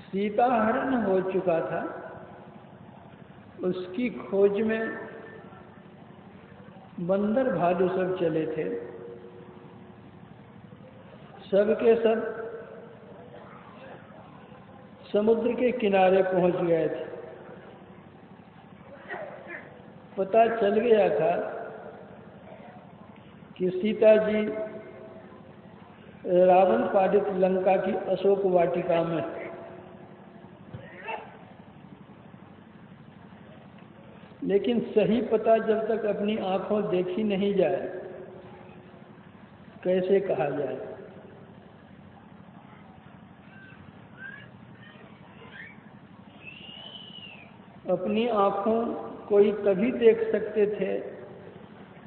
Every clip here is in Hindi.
सीता हरण हो चुका था, उसकी खोज में बंदर भालू सब चले थे। सब के सब समुद्र के किनारे पहुंच गए थे। पता चल गया था कि सीता जी रावण पालित लंका की अशोक वाटिका में। लेकिन सही पता जब तक अपनी आंखों देखी नहीं जाए कैसे कहा जाए। अपनी आंखों कोई तभी देख सकते थे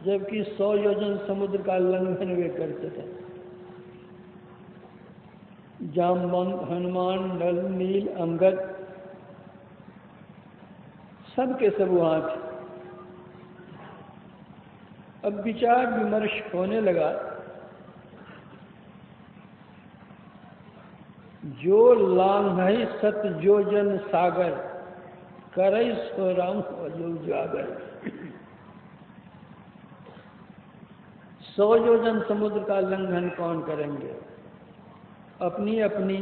जबकि 100 योजन समुद्र का लंघन वे करते थे। जामवंत, हनुमान, नल, नील, अंगद सब के सब वहां थे। अब विचार विमर्श होने लगा। जो लांघई सत योजन सागर, करई सो राम अजो जागर। 100 योजन समुद्र का लंघन कौन करेंगे? अपनी अपनी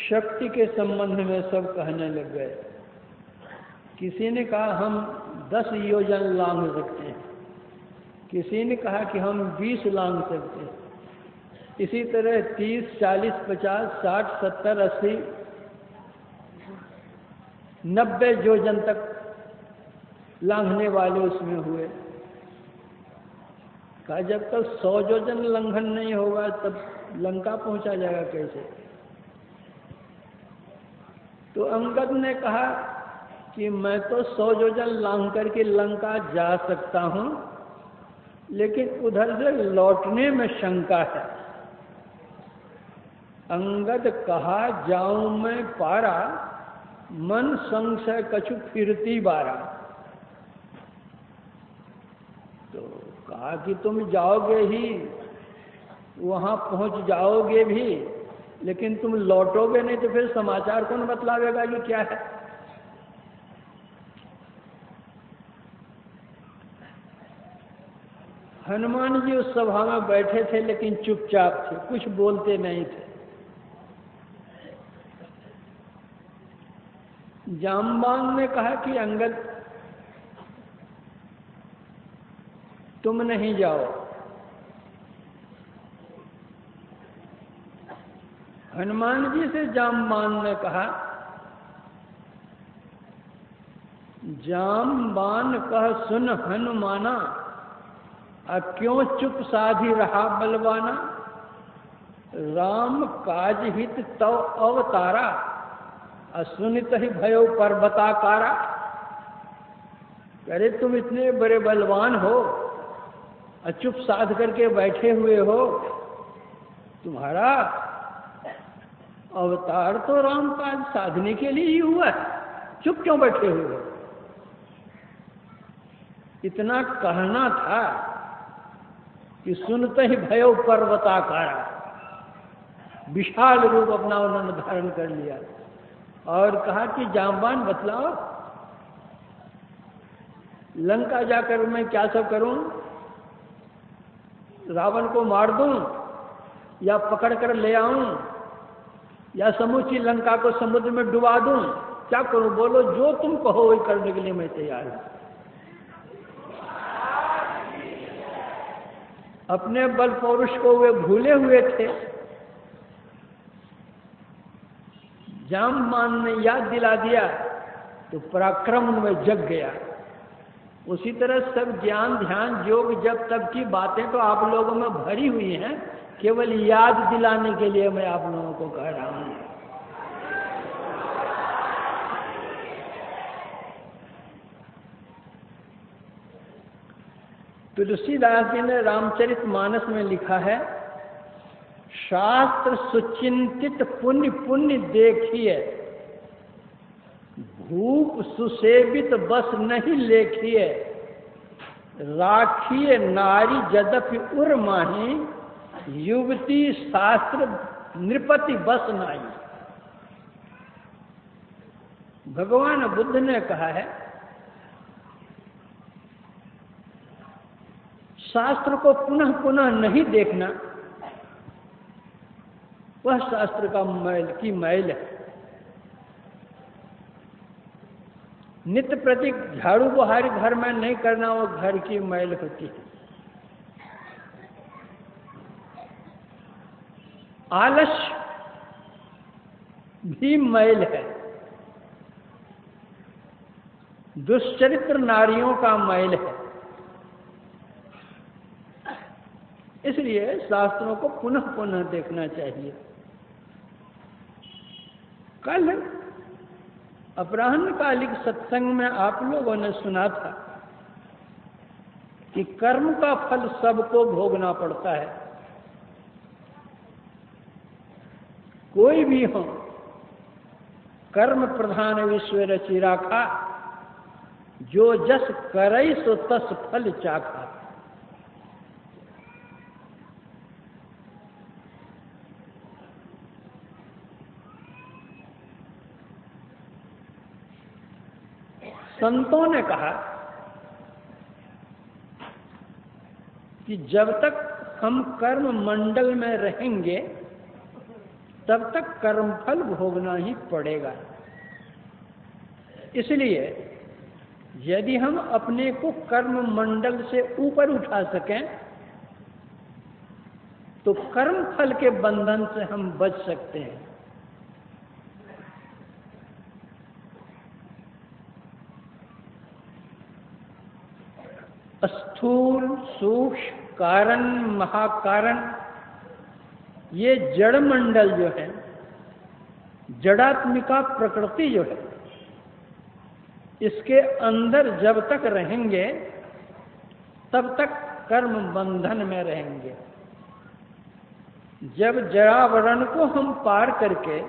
शक्ति के संबंध में सब कहने लग गए। किसी ने कहा हम 10 योजन लांघ सकते हैं, किसी ने कहा कि हम 20 लांघ सकते हैं। इसी तरह 30, 40, 50, 60, 70, 80, 90 योजन तक लांघने वाले उसमें हुए। कहा जब तक 100 योजन लंघन नहीं होगा तब लंका पहुंचा जाएगा कैसे? तो अंगद ने कहा कि मैं तो 100 योजन लांघ करके लंका जा सकता हूं, लेकिन उधर से लौटने में शंका है। अंगद कहा जाऊं मैं पारा, मन संशय कछु फिरती बारा। तो कहा कि तुम जाओगे ही, वहां पहुंच जाओगे भी, लेकिन तुम लौटोगे नहीं तो फिर समाचार कौन बतलावेगा कि क्या है? हनुमान जी उस सभा में बैठे थे लेकिन चुपचाप थे, कुछ बोलते नहीं थे। जामवान ने कहा कि अंगद तुम नहीं जाओ। हनुमान जी से जामवान ने कहा, जामवान कह सुन हनुमाना, क्यों चुप साधी रहा बलवाना। राम काज हित तव अवतारा, सुनित ही भयो पर्वताकारा। अरे तुम इतने बड़े बलवान हो, चुप साध करके बैठे हुए हो। तुम्हारा अवतार तो राम काज साधने के लिए ही हुआ है, चुप क्यों बैठे हुए हो? इतना कहना था कि सुनते ही भयो पर्वताकारा, विशाल रूप अपना उन्होंने धारण कर लिया और कहा कि जामवान बतलाओ, लंका जाकर मैं क्या सब करूं? रावण को मार दूं या पकड़ कर ले आऊं या समूची लंका को समुद्र में डुबा दूं? क्या करूं? बोलो, जो तुम कहो वही करने के लिए मैं तैयार हूं। अपने बल पौरुष को वे भूले हुए थे। जामवान ने याद दिला दिया तो पराक्रम में जग गया। उसी तरह सब ज्ञान, ध्यान, योग, जब तब की बातें तो आप लोगों में भरी हुई हैं, केवल याद दिलाने के लिए मैं आप लोगों को कह रहा हूं। तुलसीदास जी ने रामचरितमानस में लिखा है, शास्त्र सुचिंतित पुण्य पुण्य देखिए, भूप सुसेवित बस नहीं लेखिए। राखिए नारी जदपि उर माही, युवती शास्त्र नृपति बस नाई। भगवान बुद्ध ने कहा है, शास्त्र को पुनः पुनः नहीं देखना, वह शास्त्र का मैल है। नित्य प्रति झाड़ू बुहारी घर में नहीं करना, वो घर की मैल होती है। आलस्य भी मैल है। दुष्चरित्र नारियों का मैल है। इसलिए शास्त्रों को पुनः पुनः देखना चाहिए। कल अपराह्नकालिक सत्संग में आप लोगों ने सुना था कि कर्म का फल सबको भोगना पड़ता है। कोई भी हो, कर्म प्रधान विश्व रचि राखा, जो जस करई सो तस फल चाखा। संतों ने कहा कि जब तक हम कर्म मंडल में रहेंगे तब तक कर्मफल भोगना ही पड़ेगा। इसलिए यदि हम अपने को कर्म मंडल से ऊपर उठा सकें तो कर्म फल के बंधन से हम बच सकते हैं। स्थूल, सूक्ष्म, कारण, महाकारण, ये जड़ मंडल जो है, जड़ात्मिका प्रकृति जो है, इसके अंदर जब तक रहेंगे तब तक कर्म बंधन में रहेंगे। जब जड़ावरण को हम पार करके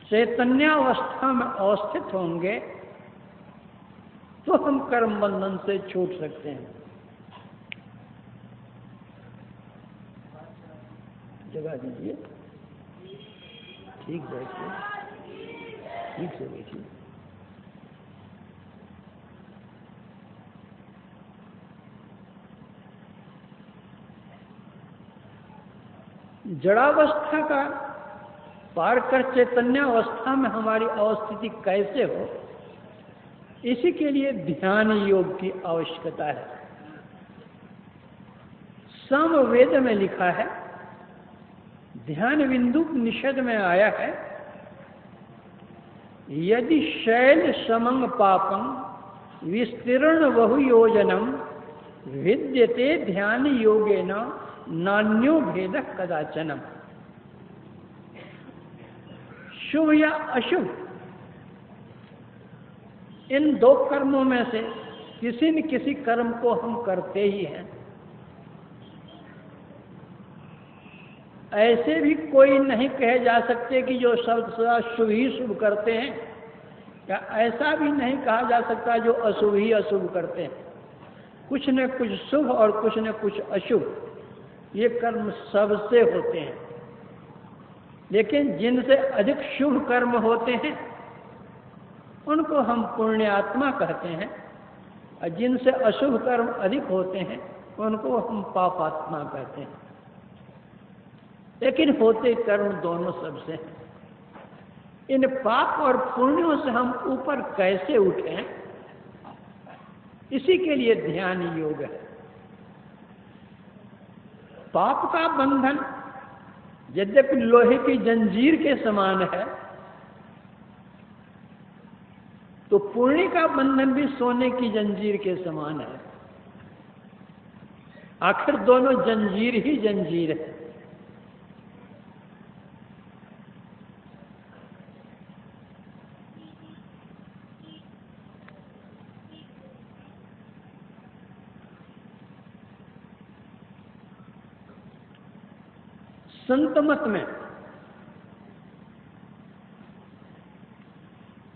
चैतन्यावस्था में अवस्थित होंगे तो हम कर्म बंधन से छूट सकते हैं। जगह दीजिए, ठीक बैठिए, ठीक से बैठिए। जड़ावस्था का पार कर चैतन्यावस्था में हमारी अवस्थिति कैसे हो, इसी के लिए ध्यान योग की आवश्यकता है। सामवेद में लिखा है, ध्यान बिंदु निषद में आया है, यदि शैल समंग पापं विस्तीर्ण बहुयोजनम विद्यते ध्यान योगेन नान्यो भेद कदाचनम। शुभ या अशुभ, इन दो कर्मों में से किसी न किसी कर्म को हम करते ही हैं। ऐसे भी कोई नहीं कहे जा सकते कि जो सदा शुभ ही शुभ करते हैं, या ऐसा भी नहीं कहा जा सकता जो अशुभ ही अशुभ करते हैं। कुछ न कुछ शुभ और कुछ न कुछ अशुभ, ये कर्म सबसे होते हैं। लेकिन जिनसे अधिक शुभ कर्म होते हैं उनको हम पुण्यात्मा कहते हैं, और जिनसे अशुभ कर्म अधिक होते हैं उनको हम पापात्मा कहते हैं। लेकिन होते कर्म दोनों सबसे हैं। इन पाप और पुण्यों से हम ऊपर कैसे उठें, इसी के लिए ध्यान योग है। पाप का बंधन यद्यपि लोहे की जंजीर के समान है, तो पुण्य का बंधन भी सोने की जंजीर के समान है। आखिर दोनों जंजीर ही जंजीर है। संत मत में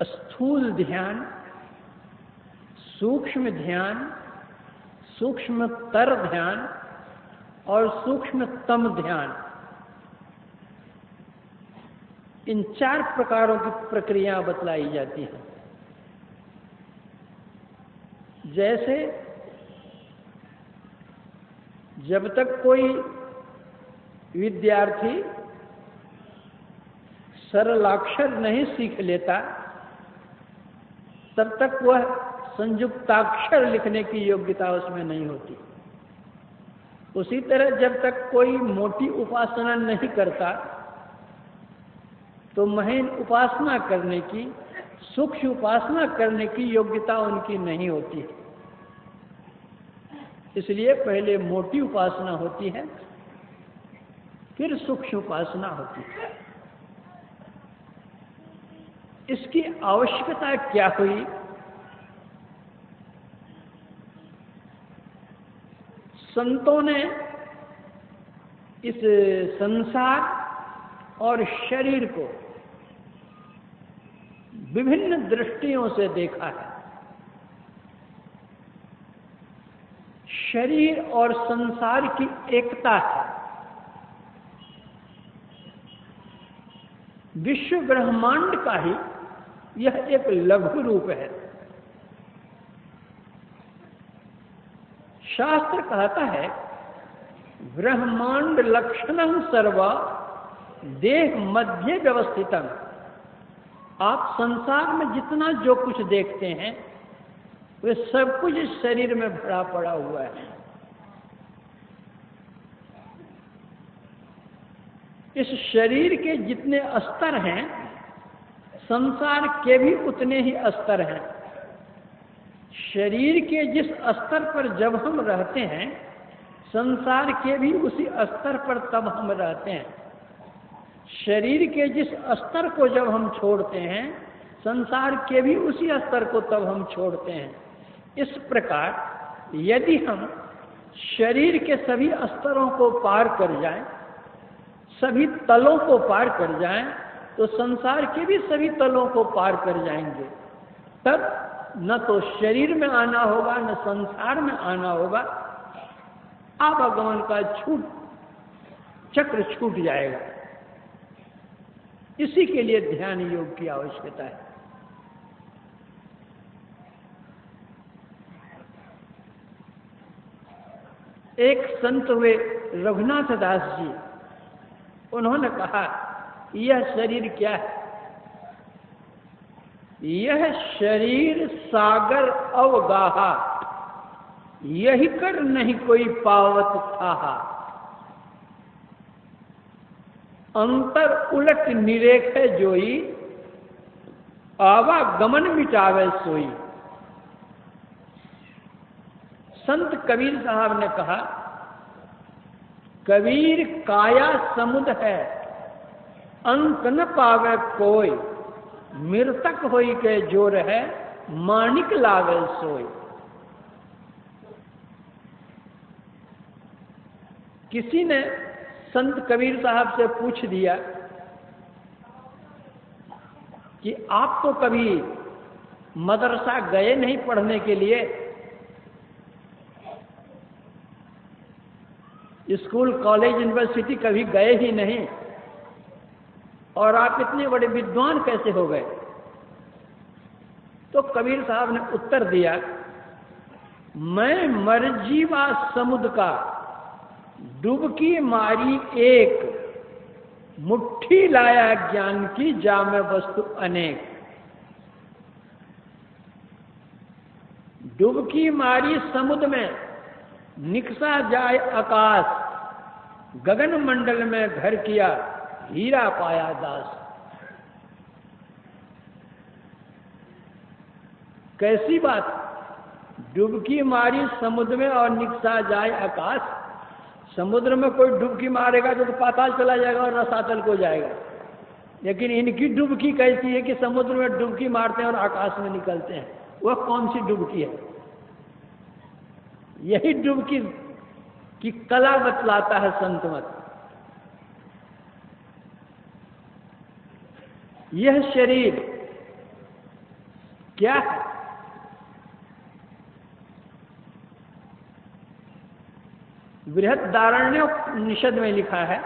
स्थूल ध्यान, सूक्ष्म ध्यान, सूक्ष्मतर ध्यान और सूक्ष्मतम ध्यान, इन 4 प्रकारों की प्रक्रिया बतलाई जाती हैं। जैसे जब तक कोई विद्यार्थी सरलाक्षर नहीं सीख लेता तब तक वह संयुक्ताक्षर लिखने की योग्यता उसमें नहीं होती। उसी तरह जब तक कोई मोटी उपासना नहीं करता तो महीन उपासना करने की, सूक्ष्म उपासना करने की योग्यता उनकी नहीं होती। इसलिए पहले मोटी उपासना होती है, फिर सूक्ष्म उपासना होती है। इसकी आवश्यकता क्या हुई? संतों ने इस संसार और शरीर को विभिन्न दृष्टियों से देखा है। शरीर और संसार की एकता है। विश्व ब्रह्मांड का ही यह एक लघु रूप है। शास्त्र कहता है ब्रह्मांड लक्षणं सर्वा देह मध्य व्यवस्थितम्। आप संसार में जितना जो कुछ देखते हैं वे सब कुछ इस शरीर में भरा पड़ा हुआ है। इस शरीर के जितने स्तर हैं संसार के भी उतने ही स्तर हैं। शरीर के जिस स्तर पर जब हम रहते हैं संसार के भी उसी स्तर पर तब हम रहते हैं। शरीर के जिस स्तर को जब हम छोड़ते हैं संसार के भी उसी स्तर को तब हम छोड़ते हैं। इस प्रकार यदि हम शरीर के सभी स्तरों को पार कर जाएं, सभी तलों को पार कर जाएं, तो संसार के भी सभी तलों को पार कर जाएंगे। तब न तो शरीर में आना होगा न संसार में आना होगा, आवागमन का चक्र छूट जाएगा। इसी के लिए ध्यान योग की आवश्यकता है। एक संत हुए रघुनाथ दास जी, उन्होंने कहा यह शरीर क्या है? यह शरीर सागर अवगाहा, यही कर नहीं कोई पावत था। अंतर उलट निरेख जोई, आवागमन मिटावे सोई। संत कबीर साहब ने कहा कबीर काया समुद्र है, अंत न पावे कोई। मृतक होई के जोर है, माणिक लावे सोई। किसी ने संत कबीर साहब से पूछ दिया कि आप तो कभी मदरसा गए नहीं पढ़ने के लिए, स्कूल कॉलेज यूनिवर्सिटी कभी गए ही नहीं, और आप इतने बड़े विद्वान कैसे हो गए? तो कबीर साहब ने उत्तर दिया, मैं मरजीवा समुद्र का डुबकी मारी एक, मुट्ठी लाया ज्ञान की जामे वस्तु अनेक। डुबकी मारी समुद्र में निकसा जाए आकाश, गगन मंडल में घर किया हीरा पाया दास। कैसी बात? डुबकी मारी समुद्र में और निकसा जाए आकाश। समुद्र में कोई डुबकी मारेगा तो पाताल चला जाएगा और रसातल को जाएगा, लेकिन इनकी डुबकी कैसी है कि समुद्र में डुबकी मारते हैं और आकाश में निकलते हैं। वह कौन सी डुबकी है? यही डुबकी की कला बतलाता है संत मत। यह शरीर क्या है? बृहदारण्यक निषद में लिखा है